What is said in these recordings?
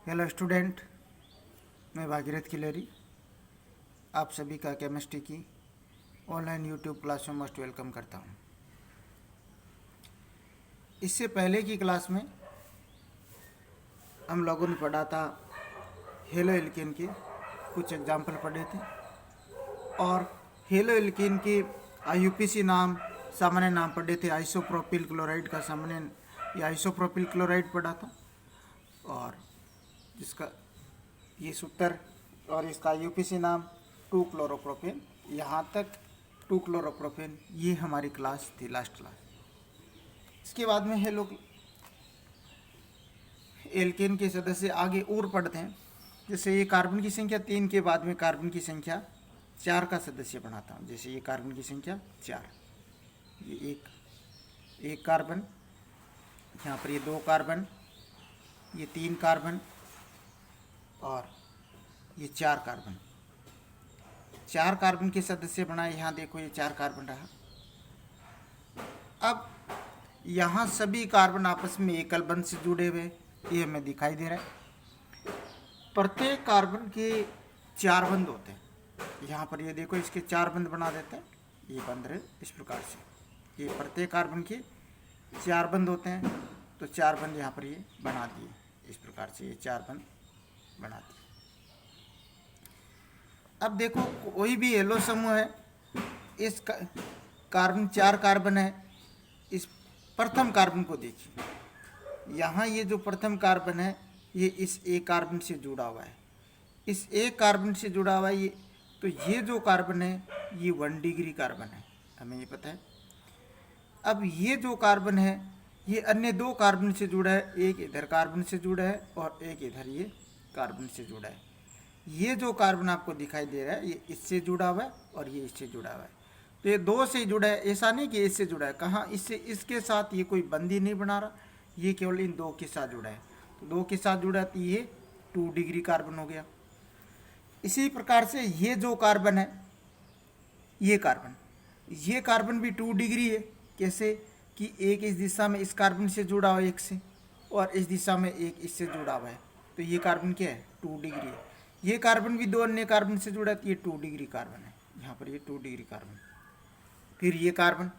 Hello student, मैं भागीरथ किलेरी आप सभी का केमिस्ट्री की ऑनलाइन यूट्यूब क्लास में मोस्ट वेलकम करता हूं। इससे पहले की क्लास में हम लोगों ने पढ़ा था हेलो एल्केन के कुछ एग्जाम्पल पढ़े थे और हेलो एल्केन के आईयूपीसी नाम सामान्य नाम पढ़े थे। आइसोप्रोपिल क्लोराइड का सामान्य या आइसोप्रोपिल क्लोराइड पढ़ा था और जिसका ये सूत्र और इसका यूपीसी नाम 2 क्लोरोप्रोपेन। यहाँ तक 2 क्लोरोप्रोपेन ये हमारी क्लास थी, लास्ट क्लास। इसके बाद में हेलो एल्केन के सदस्य आगे और पढ़ते हैं। जैसे ये कार्बन की संख्या 3 के बाद में कार्बन की संख्या 4 का सदस्य बनाता हूँ। जैसे ये कार्बन की संख्या 4, ये एक कार्बन, यहाँ पर ये 2 कार्बन, ये 3 कार्बन और ये 4 कार्बन। 4 कार्बन के सदस्य बनाए। यहाँ देखो ये 4 कार्बन रहा। अब यहाँ सभी कार्बन आपस में एकल बंध से जुड़े हुए ये हमें दिखाई दे रहा है। प्रत्येक कार्बन के 4 बंध होते हैं। यहाँ पर ये देखो इसके 4 बंध बना देते हैं। ये बंध रहे इस प्रकार से। ये प्रत्येक कार्बन के 4 बंध होते हैं, तो 4 बंध यहाँ पर ये बना दिए इस प्रकार से। ये 4 बंध बना दिए। अब देखो कोई भी हेलो समूह है, इस कार्बन 4 कार्बन है। इस प्रथम कार्बन को देखिए, यहाँ ये जो प्रथम कार्बन है ये इस एक कार्बन से जुड़ा हुआ है। इस एक कार्बन से जुड़ा हुआ है ये, तो ये जो कार्बन है ये 1 डिग्री कार्बन है, हमें ये पता है। अब ये जो कार्बन है ये अन्य 2 कार्बन से जुड़ा है। एक इधर कार्बन से जुड़ा है और एक इधर ये कार्बन से जुड़ा है। ये जो कार्बन आपको दिखाई दे रहा है ये इससे जुड़ा हुआ है और ये इससे जुड़ा हुआ है। तो ये 2 से जुड़ा है, ऐसा नहीं कि इससे जुड़ा है। कहाँ इससे, इसके साथ ये कोई बंदी नहीं बना रहा, ये केवल इन 2 के साथ जुड़ा है। तो 2 के साथ जुड़ा है तो ये 2 डिग्री कार्बन हो गया। इसी प्रकार से ये जो कार्बन है, ये कार्बन भी 2 डिग्री है। कैसे कि एक इस दिशा में इस कार्बन से जुड़ा हुआ है एक से, और इस दिशा में एक इससे जुड़ा हुआ है, तो ये कार्बन क्या है 2 डिग्री है। ये कार्बन भी 2 अन्य कार्बन से जुड़ा है, तो ये 2 डिग्री कार्बन है। यहाँ पर ये 2 डिग्री कार्बन। फिर ये कार्बन,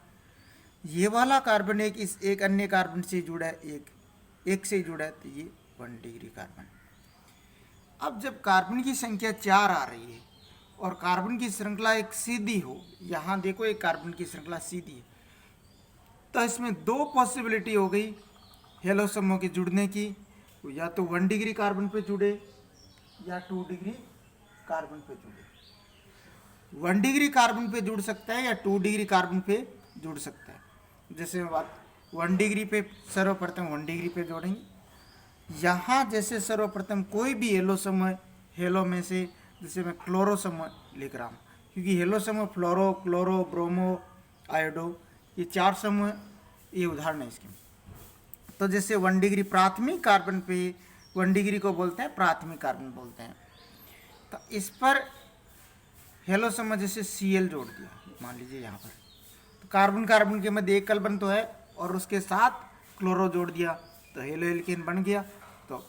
ये वाला कार्बन एक अन्य कार्बन से जुड़ा है, एक से जुड़ा है, तो ये 1 डिग्री कार्बन। अब जब कार्बन की संख्या 4 आ रही है और कार्बन की श्रृंखला एक सीधी हो, यहाँ देखो एक कार्बन की श्रृंखला सीधी है, तो इसमें 2 पॉसिबिलिटी हो गई हेलो समूह के जुड़ने की। या तो 1 डिग्री कार्बन पे जुड़े या 2 डिग्री कार्बन पे जुड़े। 1 डिग्री कार्बन पे जुड़ सकता है या 2 डिग्री कार्बन पे जुड़ सकता है। जैसे मैं बात 1 डिग्री पे सर्वप्रथम 1 डिग्री पे जोड़ेंगे। यहाँ जैसे सर्वप्रथम कोई भी हेलो समूह, हेलो में से जैसे मैं क्लोरो समूह लिख रहा हूँ, क्योंकि हेलो समूह फ्लोरो, क्लोरो, ब्रोमो, आयोडो, ये 4 समूह, ये उदाहरण है इसके। तो जैसे 1 डिग्री प्राथमिक कार्बन पे 1 डिग्री को बोलते हैं प्राथमिक कार्बन बोलते हैं। तो इस पर हेलो समूह जैसे Cl जोड़ दिया, मान लीजिए यहाँ पर, तो कार्बन कार्बन के मध्य एकल बंध तो है और उसके साथ क्लोरो जोड़ दिया, तो हेलो एल्केन बन गया। तो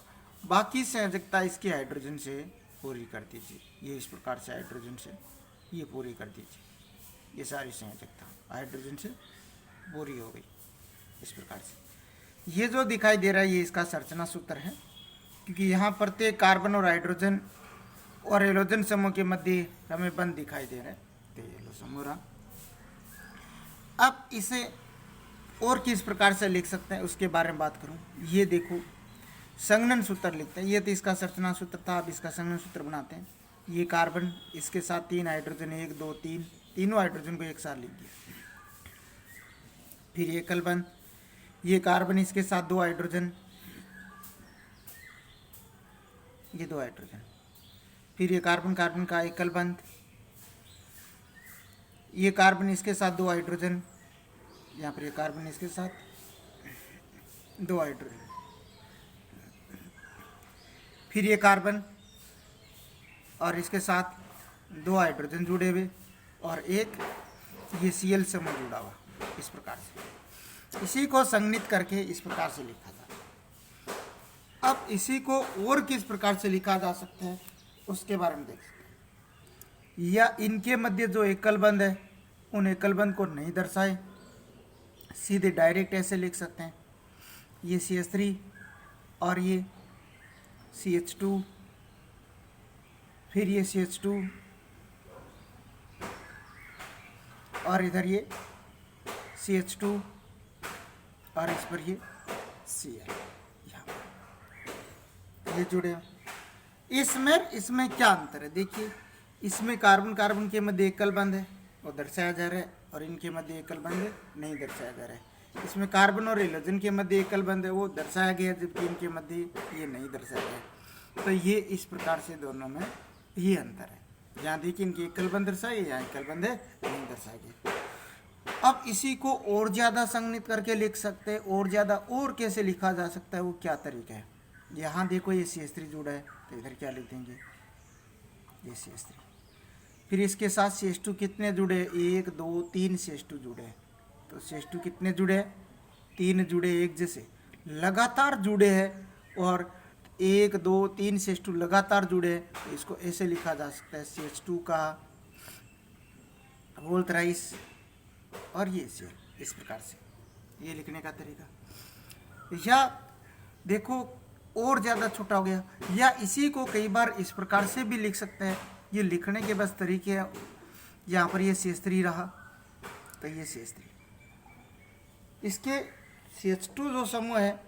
बाकी संयोजकता इसकी हाइड्रोजन से पूरी कर दीजिए। ये इस प्रकार से हाइड्रोजन से ये पूरी कर दीजिए। ये सारी संयोजकता हाइड्रोजन से पूरी हो गई इस प्रकार से। ये जो दिखाई दे रहा है ये इसका संरचना सूत्र है, क्योंकि यहाँ प्रत्येक कार्बन और हाइड्रोजन और हेलोजन समूह के मध्य हमें बंध दिखाई दे रहा है, तो हेलो समूह रहा। अब इसे और किस प्रकार से लिख सकते हैं उसके बारे में बात करूं। ये देखो संघनन सूत्र लिखते हैं। ये तो इसका संरचना सूत्र था, अब इसका संघनन सूत्र बनाते हैं। ये कार्बन, इसके साथ 3 हाइड्रोजन, 1 2 3, तीनों हाइड्रोजन को एक साथ लिख दिया। फिर एकल बंध, ये कार्बन, इसके साथ 2 हाइड्रोजन, ये 2 हाइड्रोजन। फिर ये कार्बन कार्बन का एकल बंध, ये कार्बन इसके साथ 2 हाइड्रोजन, यहाँ पर ये कार्बन इसके साथ 2 हाइड्रोजन। फिर ये कार्बन और इसके साथ 2 हाइड्रोजन जुड़े हुए और एक ये Cl समूह जुड़ा हुआ इस प्रकार से। इसी को संघनित करके इस प्रकार से लिखा था। अब इसी को और किस प्रकार से लिखा जा सकता है उसके बारे में देख सकते हैं। या इनके मध्य जो एकल बंध है उन एकल बंध को नहीं दर्शाए, सीधे डायरेक्ट ऐसे लिख सकते हैं, ये CH3 और ये CH2, फिर ये CH2 और इधर ये CH2 और इस पर ये Cl, ये जुड़े हैं। इसमें क्या अंतर है देखिए, इसमें कार्बन कार्बन के मध्य एकल बंध है वो दर्शाया जा रहा है और इनके मध्य एकल बंध नहीं दर्शाया जा रहा है। इसमें कार्बन और हेलोजन के मध्य एकल बंध है वो दर्शाया गया, जबकि इनके मध्य ये नहीं दर्शाया गया। तो ये इस प्रकार से दोनों में ये अंतर है। यहाँ देखिए इनके एकल बंध दर्शाए, यहाँ एकल बंध है नहीं दर्शाया गया। अब इसी को और ज़्यादा संघनित करके लिख सकते हैं, और ज़्यादा और कैसे लिखा जा सकता है वो क्या तरीका है। यहाँ देखो ये CH3 जुड़ा है तो इधर क्या लिख देंगे, ये CH3। फिर इसके साथ CH2 कितने जुड़े, 1 2 3 CH2 जुड़े हैं। तो CH2 कितने जुड़े हैं, 3 जुड़े, एक जैसे लगातार जुड़े हैं, और 1 2 3 CH2 लगातार जुड़े हैं। तो इसको ऐसे लिखा जा सकता है, CH2 का होल थ्राइस और ये Cl, इस प्रकार से ये लिखने का तरीका। या देखो और ज़्यादा छोटा हो गया, या इसी को कई बार इस प्रकार से भी लिख सकते हैं। ये लिखने के बस तरीके हैं। यहाँ पर ये CH3 रहा तो ये CH3, इसके CH2 जो समूह है,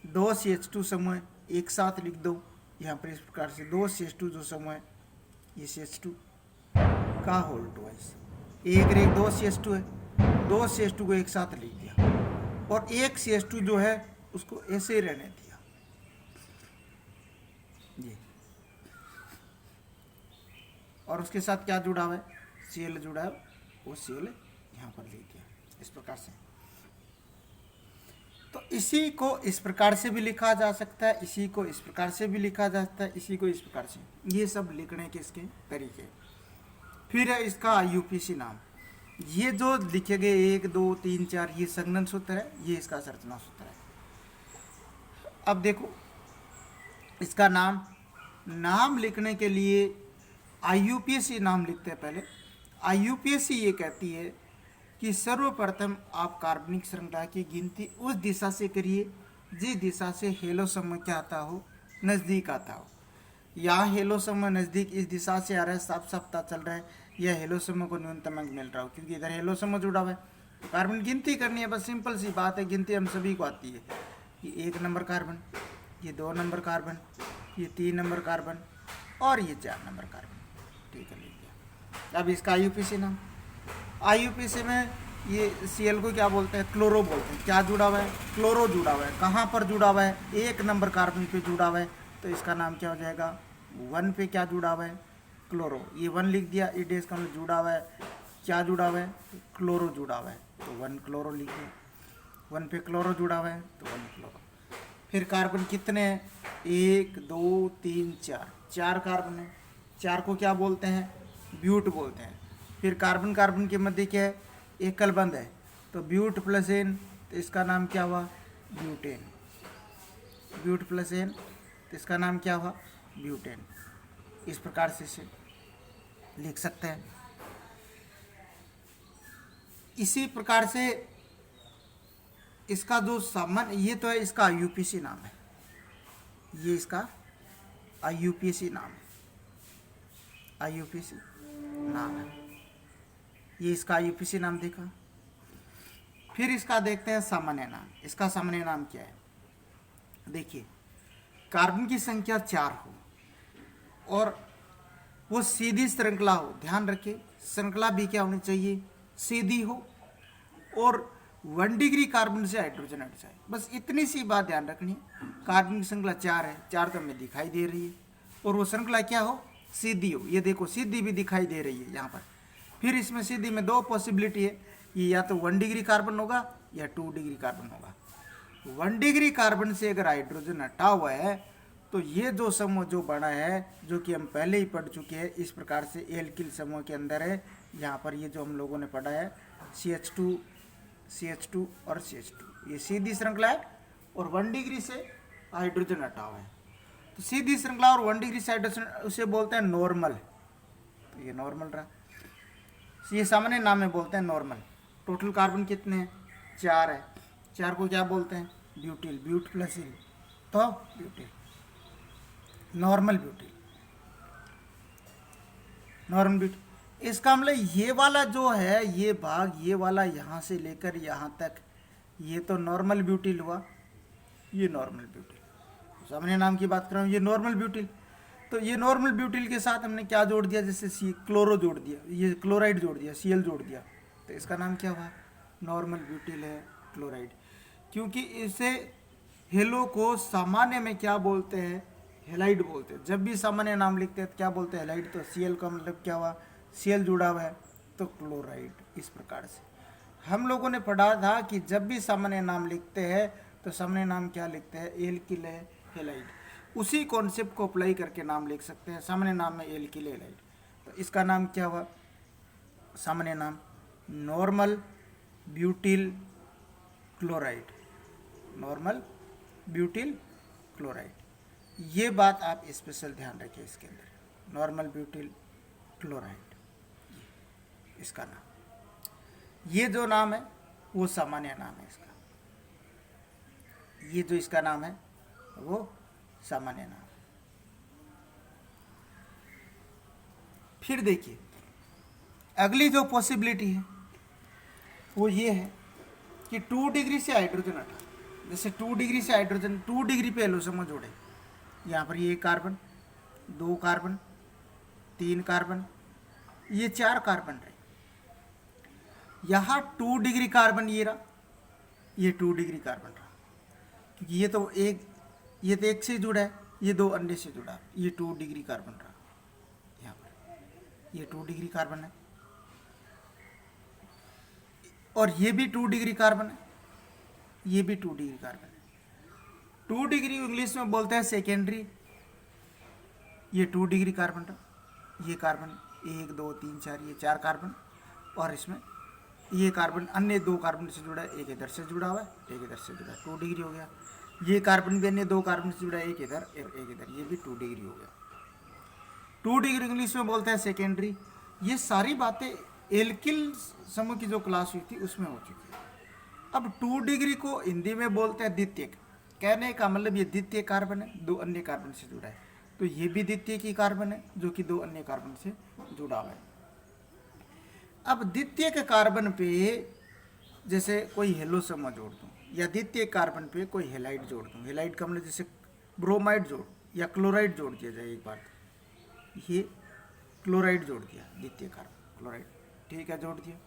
2 CH2 समूह है, एक साथ लिख दो। यहाँ पर इस प्रकार से 2 CH2 जो समूह है, ये CH2 का होल ट्वाइस, एक रे 2 CH2 है, 2 CH2 को एक साथ लिख दिया, और एक CH2 जो है उसको ऐसे ही रहने दिया। ये और उसके साथ क्या जुड़ा हुआ है, Cl जुड़ा है, वो Cl यहाँ पर लिख दिया इस प्रकार से। तो इसी को इस प्रकार से भी लिखा जा सकता है, इसी को इस प्रकार से भी लिखा जा सकता है, इसी को इस प्रकार से। ये सब लिखने के इसके तरीके। फिर है इसका IUPAC नाम। ये जो लिखे गए 1 2 3 4 ये संघनन सूत्र है, ये इसका संरचना सूत्र है। अब देखो इसका नाम लिखने के लिए IUPAC नाम लिखते हैं पहले। IUPAC ये कहती है कि सर्वप्रथम आप कार्बनिक श्रृंखला की गिनती उस दिशा से करिए जिस दिशा से हेलो समूह क्या आता हो, नज़दीक आता हो। यहाँ हेलो समूह नज़दीक इस दिशा से आ रहा है, साफ साफ पता चल रहा है यह हेलो समूह को न्यूनतम अंक मिल रहा हो, क्योंकि इधर हेलो समूह जुड़ा हुआ है। कार्बन गिनती करनी है, बस सिंपल सी बात है, गिनती हम सभी को आती है। ये 1 नंबर कार्बन, ये 2 नंबर कार्बन, ये 3 नंबर कार्बन और ये 4 नंबर कार्बन। ठीक है, लिख दिया। अब इसका IUPAC नाम, IUPAC में ये Cl को क्या बोलते हैं, क्लोरो बोलते हैं। क्या जुड़ा हुआ है, क्लोरो जुड़ा हुआ है। कहाँ पर जुड़ा हुआ है, 1 नंबर कार्बन पे जुड़ा हुआ है, तो इसका नाम क्या हो जाएगा, 1 पे क्या जुड़ा हुआ है, क्लोरो। ये 1 लिख दिया, ई डेस का मतलब जुड़ा हुआ है, क्या जुड़ा हुआ है, क्लोरो जुड़ा हुआ है, तो 1 क्लोरो लिख दिया। 1 पे क्लोरो जुड़ा हुआ है तो 1 क्लोरो। फिर कार्बन कितने हैं, 1 2 3 4, 4 कार्बन है। 4 को क्या बोलते हैं, ब्यूट बोलते हैं। फिर कार्बन कार्बन के मध्य क्या है, एकल बंध है, तो ब्यूट प्लस एन, तो इसका नाम क्या हुआ, ब्यूटेन। ब्यूट प्लस एन, तो इसका नाम क्या हुआ, ब्यूटेन। इस प्रकार से इसे लिख सकते हैं। इसी प्रकार से इसका जो सामान्य, ये तो है इसका IUPAC नाम है, ये इसका IUPAC नाम है, IUPAC नाम है, ये इसका IUPAC नाम देखा। फिर इसका देखते हैं सामान्य नाम। इसका सामान्य नाम क्या है, देखिए कार्बन की संख्या 4 हो और वो सीधी श्रृंखला हो, ध्यान रखिए श्रृंखला भी क्या होनी चाहिए, सीधी हो, और 1 डिग्री कार्बन से हाइड्रोजन हट जाए, बस इतनी सी बात ध्यान रखनी है। कार्बन की श्रृंखला 4 है, 4 तो हमें दिखाई दे रही है, और वो श्रृंखला क्या हो, सीधी हो। ये देखो सीधी भी दिखाई दे रही है यहाँ पर। फिर इसमें सीधी में 2 पॉसिबिलिटी है, ये या तो 1 डिग्री कार्बन होगा या 2 डिग्री कार्बन होगा। 1 डिग्री कार्बन से अगर हाइड्रोजन हटा हुआ है तो ये जो समूह जो बना है, जो कि हम पहले ही पढ़ चुके हैं, इस प्रकार से एल्किल समूह के अंदर है। यहाँ पर ये जो हम लोगों ने पढ़ा है CH2 और CH2, ये सीधी श्रृंखला है, और 1 डिग्री से हाइड्रोजन हटा हुआ है। तो सीधी श्रृंखला और 1 डिग्री से हाइड्रोजन उसे बोलते हैं नॉर्मल। तो ये नॉर्मल रहा, ये सामान्य नाम में बोलते हैं नॉर्मल। टोटल कार्बन कितने हैं? 4 है। 4 को क्या बोलते हैं? ब्यूटिल, ब्यूट प्लस इल, तो butyl, normal butyl, normal butyl. इसका मतलब ये वाला जो है, ये भाग, ये वाला यहाँ से लेकर यहाँ तक, ये तो नॉर्मल ब्यूटिल हुआ, ये नॉर्मल ब्यूटिल। सामान्य नाम की बात कर रहा हूँ, ये नॉर्मल ब्यूटिल। तो ये नॉर्मल ब्यूटिल के साथ हमने क्या जोड़ दिया? जैसे क्लोरो जोड़ दिया, ये क्लोराइड जोड़ दिया, Cl जोड़ दिया, तो इसका नाम क्या हुआ? नॉर्मल ब्यूटिल है क्लोराइड। क्योंकि इसे हेलो को सामान्य में क्या बोलते हैं? हेलाइड बोलते हैं। जब भी सामान्य नाम लिखते हैं तो क्या बोलते हैं? हेलाइड। तो Cl का मतलब क्या हुआ? Cl जुड़ा हुआ है तो क्लोराइड। इस प्रकार से हम लोगों ने पढ़ा था कि जब भी सामान्य नाम लिखते हैं तो सामान्य नाम क्या लिखते हैं? एल्किल है, हेलाइड। उसी कॉन्सेप्ट को अप्लाई करके नाम लिख सकते हैं। सामान्य नाम में एल्किल, हेलाइड। तो इसका नाम क्या हुआ? सामान्य नाम normal butyl chloride, normal butyl chloride. ये बात आप स्पेशल ध्यान रखिए इसके अंदर, नॉर्मल ब्यूटिल क्लोराइड, इसका नाम। ये जो नाम है वो सामान्य नाम है इसका, ये जो इसका नाम है वो सामान्य नाम। फिर देखिए अगली जो पॉसिबिलिटी है वो ये है कि 2 डिग्री से हाइड्रोजन हटा, जैसे 2 डिग्री से हाइड्रोजन, 2 डिग्री पे एलो समझ जोड़े, यहाँ पर ये कार्बन, 2 कार्बन, 3 कार्बन, ये 4 कार्बन रहे। यहाँ 2 डिग्री कार्बन ये रहा, ये 2 डिग्री कार्बन रहा, क्योंकि ये तो एक से जुड़ा है, ये 2 अन्य से जुड़ा, ये 2 डिग्री कार्बन रहा। यहाँ पर ये 2 डिग्री कार्बन है और ये भी 2 डिग्री कार्बन है, ये भी 2 डिग्री कार्बन है। 2 डिग्री इंग्लिश में बोलते हैं सेकेंडरी। ये 2 डिग्री कार्बन रहा, ये कार्बन 1 2 3 4, ये 4 कार्बन, और इसमें ये कार्बन अन्य 2 कार्बन से जुड़ा है, एक इधर से जुड़ा हुआ है, एक इधर से जुड़ा है, 2 डिग्री हो गया। ये कार्बन भी अन्य 2 कार्बन से जुड़ा है, एक इधर एक इधर, ये भी 2 डिग्री हो गया। 2 डिग्री इंग्लिश में बोलते हैं सेकेंडरी। ये सारी बातें एल्किल समूह की जो क्लास हुई थी उसमें हो चुकी है। अब 2 डिग्री को हिंदी में बोलते हैं द्वितीयक। कहने का मतलब ये द्वितीय कार्बन है, 2 अन्य कार्बन से जुड़ा है, तो ये भी द्वितीय की कार्बन है जो कि 2 अन्य कार्बन से जुड़ा हुआ है। अब द्वितीय के कार्बन पे जैसे कोई हेलो समूह जोड़ दूँ, या द्वितीय कार्बन पे कोई हेलाइड जोड़ दूँ, हेलाइड का मतलब जैसे ब्रोमाइड जोड़ या क्लोराइड जोड़ दिया जाए एक बार, ये क्लोराइड जोड़ दिया, द्वितीय कार्बन क्लोराइड, ठीक है, जोड़ दिया।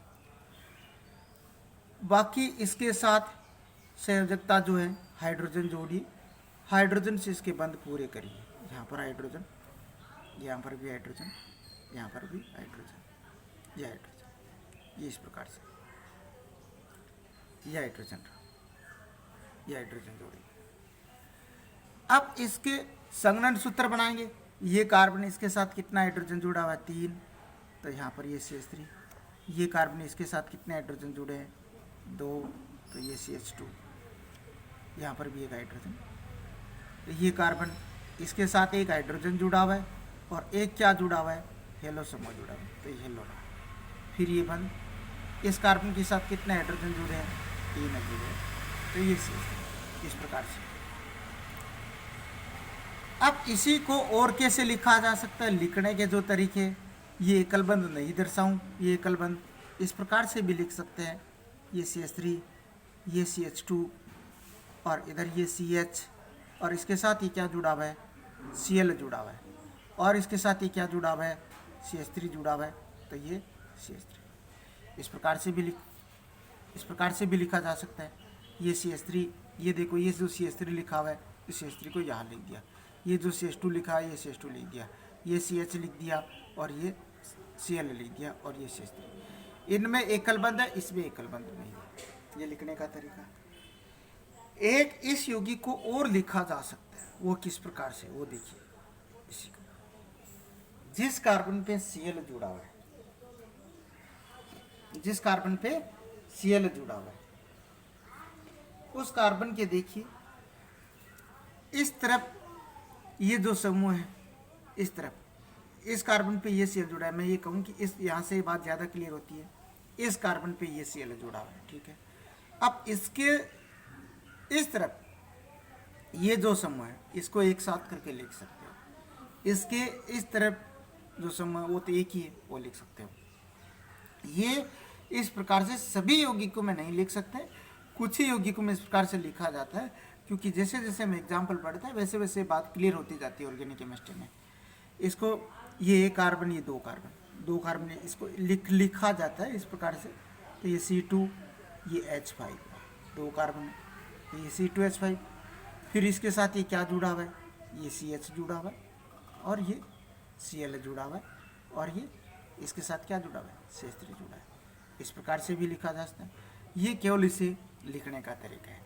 बाकी इसके साथ संयोजकता जो है हाइड्रोजन जोड़िए, हाइड्रोजन से इसके बंध पूरे करिए। यहाँ पर हाइड्रोजन, यहाँ पर भी हाइड्रोजन, यहाँ पर भी हाइड्रोजन, ये हाइड्रोजन, ये इस प्रकार से ये हाइड्रोजन, ये हाइड्रोजन जोड़िए। अब इसके संघनन सूत्र बनाएंगे। ये कार्बन इसके साथ कितना हाइड्रोजन जुड़ा हुआ है? 3, तो यहाँ पर ये CH3। ये कार्बन इसके साथ कितने हाइड्रोजन जुड़े हैं? 2, तो ये CH2, यहाँ पर भी एक हाइड्रोजन। तो ये कार्बन इसके साथ एक हाइड्रोजन जुड़ा हुआ है और एक क्या जुड़ा हुआ है? हेलो समूह जुड़ा हुआ है, तो ये हेलो रहा। फिर ये बंद, इस कार्बन के साथ कितने हाइड्रोजन जुड़े हैं? 3 जुड़े हैं, तो ये CH3, इस प्रकार से। अब इसी को और कैसे लिखा जा सकता है? लिखने के जो तरीके, ये एकल बंध नहीं दर्शाऊं, ये एकल बंध इस प्रकार से भी लिख सकते हैं। ये CH3, ये CH2 और इधर ये CH, और इसके साथ ये क्या जुड़ा हुआ है? Cl जुड़ा हुआ है, और इसके साथ ये क्या जुड़ा हुआ है? CH3 जुड़ा हुआ है, तो ये CH3। इस प्रकार से भी लिखा जा सकता है। ये CH3, ये देखो, ये जो CH3 लिखा हुआ है, इस CH3 को यहाँ लिख दिया। ये जो CH2 लिखा है, ये CH2 लिख दिया, ये CH लिख दिया, और ये Cl लिख दिया, और ये CH3। इनमें एकल बंध है, इसमें एकल बंध नहीं है। ये लिखने का तरीका। एक इस यौगिक को और लिखा जा सकता है, वो किस प्रकार से, वो देखिए। इसी को, जिस कार्बन पे Cl जुड़ा हुआ है, जिस कार्बन पे Cl जुड़ा हुआ है, उस कार्बन के देखिए इस तरफ ये जो समूह है, इस तरफ इस कार्बन पे ये Cl जुड़ा है, मैं ये कहूँ कि इस यहाँ से बात ज़्यादा क्लियर होती है, इस कार्बन पे ये Cl जुड़ा हुआ है, ठीक है। अब इसके इस तरफ ये जो समूह है इसको एक साथ करके लिख सकते हो, इसके इस तरफ जो समूह है वो तो एक ही है, वो लिख सकते हो। ये इस प्रकार से सभी यौगिकों में नहीं लिख सकते, कुछ ही यौगिकों में इस प्रकार से लिखा जाता है, क्योंकि जैसे जैसे हम एग्जाम्पल पढ़ते हैं वैसे वैसे बात क्लियर होती जाती है ऑर्गेनिक केमिस्ट्री में। इसको ये एक कार्बन, ये दो कार्बन इसको लिखा जाता है इस प्रकार से। तो ये C2, ये H5, दो कार्बन है, तो ये C2H5। फिर इसके साथ ये क्या जुड़ा हुआ है, ये CH जुड़ा हुआ है, और ये Cl जुड़ा हुआ है, और ये इसके साथ क्या जुड़ा हुआ है, CH3 जुड़ा है। इस प्रकार से भी लिखा जा सकता है। ये केवल इसे लिखने का तरीका है।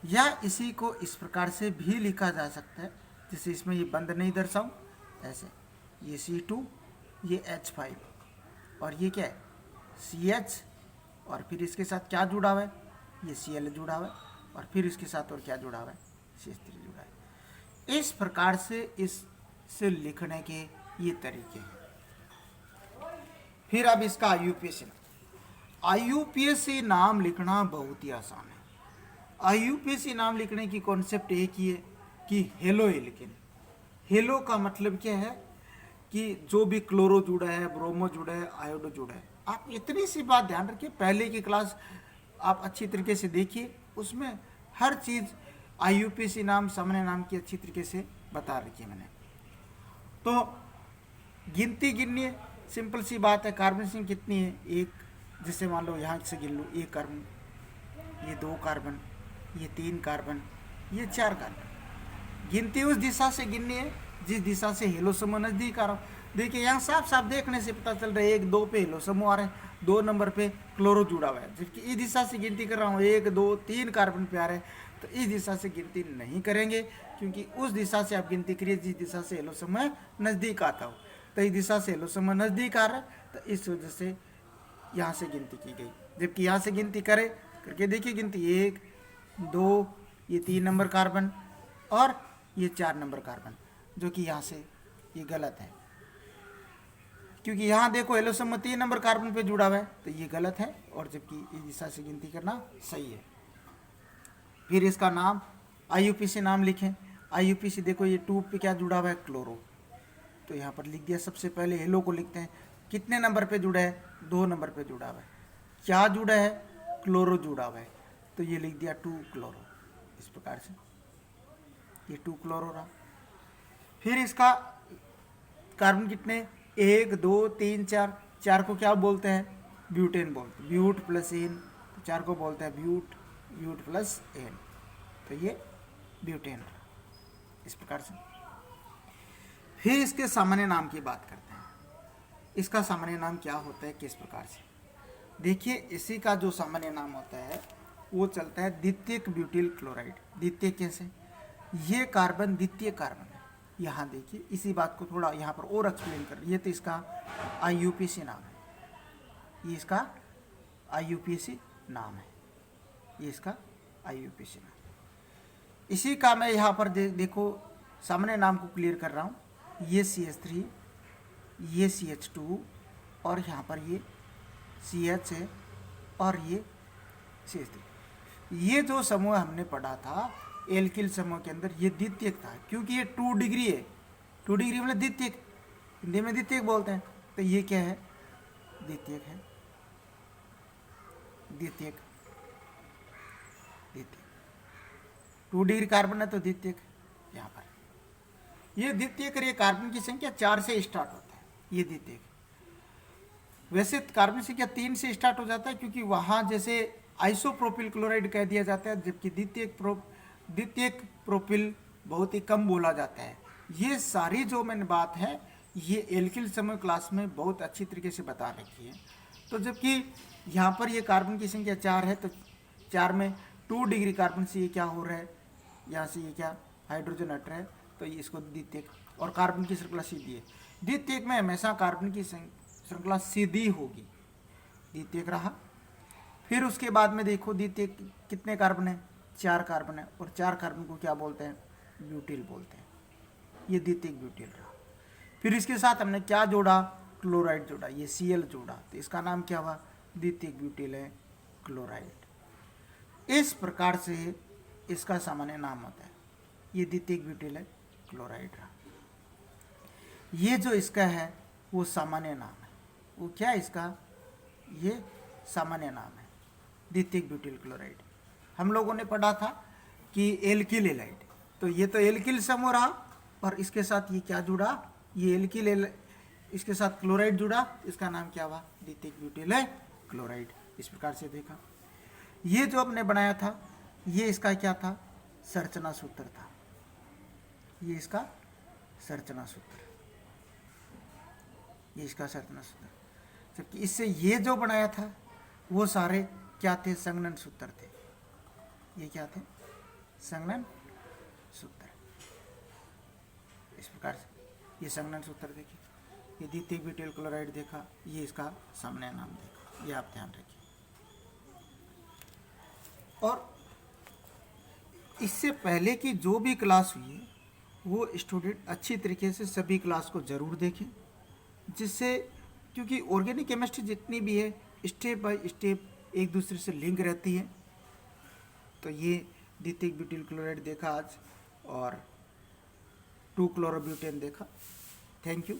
या इसी को इस प्रकार से भी लिखा जा सकता है, जैसे इसमें ये बंद नहीं दर्शाऊं, ऐसे ये C2, ये H5, और ये क्या है CH, और फिर इसके साथ क्या जुड़ा हुआ है, ये Cl जुड़ा हुआ है, और फिर इसके साथ और क्या जुड़ा हुआ है, CH3 जुड़ा है। इस प्रकार से इससे लिखने के ये तरीके हैं। फिर अब इसका IUPAC नाम लिखना बहुत ही आसान है। IUPAC नाम लिखने की कॉन्सेप्ट एक ही है कि हेलो एल्केन। हेलो का मतलब क्या है कि जो भी क्लोरो जुड़ा है, ब्रोमो जुड़ा है, आयोडो जुड़ा है। आप इतनी सी बात ध्यान रखिए, पहले की क्लास आप अच्छी तरीके से देखिए, उसमें हर चीज़ IUPAC नाम, सामान्य नाम की अच्छी तरीके से बता रखी है मैंने। तो गिनती गिननी है, सिंपल सी बात है। कार्बन संख्या कितनी है, एक, जैसे मान लो यहाँ से गिन लो, एक कार्बन, ये दो कार्बन, ये तीन कार्बन, ये चार कार्बन। गिनती उस दिशा से गिननी है जिस दिशा से हेलो समूह नजदीक आ रहा हो। देखिए यहाँ साफ साफ देखने से पता चल रहा है, एक दो पे हेलो समूह आ रहे हैं, दो नंबर पे क्लोरो जुड़ा हुआ है। जबकि इस दिशा से गिनती कर रहा हूँ, एक दो तीन कार्बन पे आ रहे हैं, तो इस दिशा से गिनती नहीं करेंगे, क्योंकि उस दिशा से आप गिनती करिए जिस दिशा से हेलो समूह नजदीक आता हो। तो इस दिशा से हेलो समूह नजदीक आ रहा है, तो इस वजह से यहाँ से गिनती की गई। जबकि यहाँ से गिनती करके देखिए, गिनती एक दो, ये तीन नंबर कार्बन और ये चार नंबर कार्बन, जो कि यहाँ से ये गलत है, क्योंकि यहाँ देखो हेलो समूह 3 नंबर कार्बन पे जुड़ा हुआ है, तो ये गलत है, और जबकि इस दिशा से गिनती करना सही है। फिर इसका नाम IUPAC नाम लिखें। IUPAC देखो ये 2 पे क्या जुड़ा हुआ है, क्लोरो, तो यहाँ पर लिख दिया। सबसे पहले हेलो को लिखते हैं, कितने नंबर पे जुड़ा है, 2 नंबर पे जुड़ा हुआ है। क्या जुड़ा है, क्लोरो जुड़ा हुआ है, तो ये लिख दिया 2 क्लोरो। इस प्रकार से ये 2 क्लोरो रहा। फिर इसका कार्बन कितने, 1 2 3 4, 4 को क्या बोलते हैं, ब्यूटेन बोलते हैं, ब्यूट प्लस एन, तो 4 को बोलते हैं ब्यूट प्लस एन, तो ये ब्यूटेन रहा। इस प्रकार से फिर इसके सामान्य नाम की बात करते हैं। इसका सामान्य नाम क्या होता है, किस प्रकार से, देखिए इसी का जो सामान्य नाम होता है वो चलता है द्वितीयक ब्यूटिल क्लोराइड। द्वितीयक कैसे, ये कार्बन द्वितीय कार्बन है। यहाँ देखिए, इसी बात को थोड़ा यहाँ पर और एक्सप्लेन कर, ये तो इसका IUPAC नाम है, ये इसका IUPAC नाम है, ये इसका IUPAC नाम। इसी का मैं यहाँ पर देखो सामान्य नाम को क्लियर कर रहा हूँ। ये CH3, ये CH2, और यहाँ पर ये CH है, और ये CH3। ये जो समूह हमने पढ़ा था एल्किल समूह के अंदर, ये द्वितीयक था, क्योंकि ये 2 डिग्री है। 2 डिग्री मतलब द्वितीयक, हिंदी में द्वितीयक बोलते हैं। तो ये क्या है, द्वितीयक है, द्वितीयक 2 डिग्री कार्बन है तो द्वितीयक। यहाँ पर ये द्वितीयक, ये कार्बन की संख्या 4 से स्टार्ट होता है, ये द्वितीयक। वैसे कार्बन संख्या 3 से स्टार्ट हो जाता है, क्योंकि वहाँ जैसे आइसोप्रोपिल क्लोराइड कह दिया जाता है, जबकि द्वितीयक प्रोपिल बहुत ही कम बोला जाता है। ये सारी जो मैंने बात है ये एल्किल समूह क्लास में बहुत अच्छी तरीके से बता रखी है। तो जबकि यहाँ पर ये कार्बन की संख्या 4 है, तो 4 में 2 डिग्री कार्बन से ये क्या हो रहा है, यहाँ से ये क्या हाइड्रोजन हट रहा है, तो ये इसको द्वितीयक, और कार्बन की श्रृंखला सीधी है। द्वितीयक में हमेशा कार्बन की श्रृंखला सीधी होगी, द्वितीयक रहा। फिर उसके बाद में देखो द्वितीयक कितने कार्बन है, 4 कार्बन है, और 4 कार्बन को क्या बोलते हैं, ब्यूटिल बोलते हैं। ये द्वितीयक ब्यूटिल रहा। फिर इसके साथ हमने क्या जोड़ा, क्लोराइड जोड़ा, ये Cl जोड़ा, तो इसका नाम क्या हुआ, द्वितीयक ब्यूटिल है क्लोराइड। इस प्रकार से इसका सामान्य नाम होता है। ये द्वितीयक ब्यूटिल है क्लोराइड रहा। ये जो इसका है वो सामान्य नाम है। वो क्या है इसका, ये सामान्य नाम है द्वितीयक ब्यूटिल क्लोराइड। हम लोगों ने पढ़ा था कि एल्किल एलाइड, तो ये तो एल्किल समूह रहा, और इसके साथ ये क्या जुड़ा, ये एल्किल, इसके साथ क्लोराइड जुड़ा, इसका नाम क्या हुआ, द्वितीयक ब्यूटिल है क्लोराइड। इस प्रकार से देखा। ये जो हमने बनाया था, ये इसका क्या था, संरचना सूत्र था। ये इसका संरचना सूत्र, ये इसका संरचना सूत्र। जबकि इससे ये जो बनाया था वो सारे क्या थे, संघनन सूत्र थे। ये क्या थे, संघनन सूत्र। इस प्रकार से ये संघनन सूत्र देखिए, ये द्वितीयक ब्यूटिल क्लोराइड देखा, ये इसका सामान्य नाम देखा, ये आप ध्यान रखिए। और इससे पहले की जो भी क्लास हुई है वो स्टूडेंट अच्छी तरीके से सभी क्लास को ज़रूर देखें, जिससे, क्योंकि ऑर्गेनिक केमिस्ट्री जितनी भी है स्टेप बाय स्टेप एक दूसरे से लिंक रहती है। तो ये द्वितीयक ब्यूटिल क्लोराइड देखा आज, और 2 क्लोरोब्यूटेन देखा। Thank you.